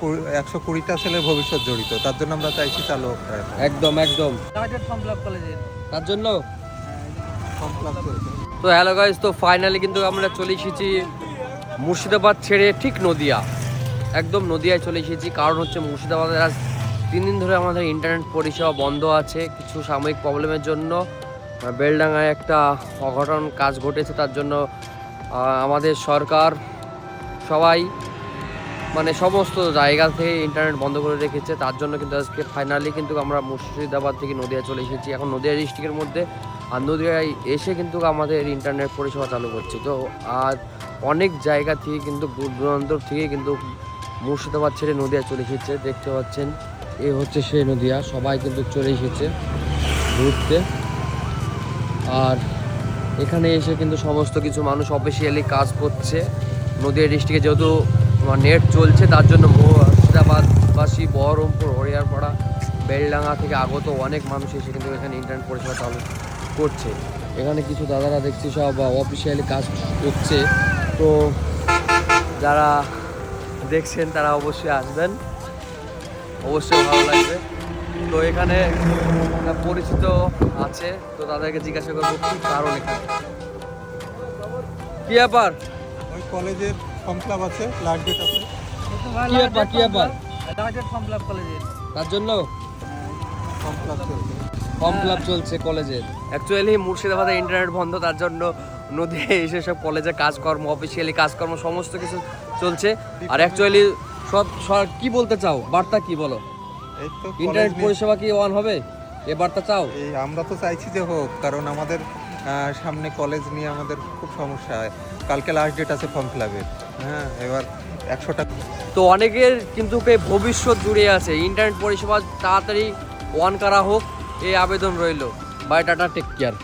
120টা ছেলের ভবিষ্যৎ জড়িত, তার জন্য আমরা চাইছি চালু হোক। একদম একদম তার জন্য। তো হ্যালো গাইস, তো ফাইনালি কিন্তু আমরা চলে এসেছি মুর্শিদাবাদ ছেড়ে ঠিক নদিয়া, একদম নদিয়ায় চলে এসেছি। কারণ হচ্ছে মুর্শিদাবাদের আজ 3 দিন ধরে আমাদের ইন্টারনেট পরিষেবা বন্ধ আছে কিছু সাময়িক প্রবলেমের জন্য। বেলডাঙ্গায় একটা অঘটন কাজ ঘটেছে, তার জন্য আমাদের সরকার সবাই মানে সমস্ত জায়গা থেকে ইন্টারনেট বন্ধ করে রেখেছে। তার জন্য কিন্তু আজকে ফাইনালি কিন্তু আমরা মুর্শিদাবাদ থেকে নদিয়া চলে এসেছি, এখন নদিয়া ডিস্ট্রিক্টের মধ্যে। আর নদিয়ায় এসে কিন্তু আমাদের ইন্টারনেট পরিষেবা চালু করছি। তো আর অনেক জায়গা থেকে কিন্তু দূর দূরান্ত থেকে কিন্তু মুর্শিদাবাদ ছেড়ে নদিয়া চলে এসেছে। দেখতে পাচ্ছেন এ হচ্ছে সেই নদিয়া, সবাই কিন্তু চলে এসেছে ঘুরতে। আর এখানে এসে কিন্তু সমস্ত কিছু মানুষ অফিসিয়ালি কাজ করছে। নদিয়া ডিস্ট্রিক্টে যেহেতু নেট চলছে, তার জন্য মুর্শিদাবাদবাসী, বহরমপুর, হরিয়ারপাড়া, বেলডাঙ্গা থেকে আগত অনেক মানুষ এসে কিন্তু এখানে ইন্টারনেট পরিষেবা চালু করছে। এখানে কিছু দাদারা দেখছি সব অফিসিয়ালি কাজ করছে। তো যারা দেখছেন তারা অবশ্যই আসবেন, অবশ্যই ভালো লাগবে। তো এখানে পরিচিত আছে, তো তাদেরকে জিজ্ঞাসা করবো কি কারণ এখানে কি ব্যাপার। ওই কলেজের ফর্ম ক্লাব আছে, লাস্ট ডেট আছে। কি ব্যাপার তার জন্য ফর্ম ক্লাব চলছে কলেজের। অ্যাকচুয়ালি মুর্শিদাবাদে ইন্টারনেট বন্ধ, তার জন্য নদিয়ায় এসে সব কলেজে কাজকর্ম, অফিসিয়ালি কাজকর্ম সমস্ত কিছু চলছে। আর অ্যাকচুয়ালি সব কি বলতে চাও, বার্তা কি বলো? এই তো ইন্টারনেট পরিষেবা কি অন হবে, এ বার্তা চাও? এই আমরা তো চাইছি যে হোক, কারণ আমাদের সামনে কলেজ নিয়ে আমাদের খুব সমস্যা হয়। কালকে লাস্ট ডেট আছে ফর্ম ক্লাবের। হ্যাঁ, এবার 100টা। তো অনেকের কিন্তু ভবিষ্যৎ জুড়ে আছে, ইন্টারনেট পরিষেবা তাড়াতাড়ি অন করা হোক এই আবেদন রইল। Bye tata, take care.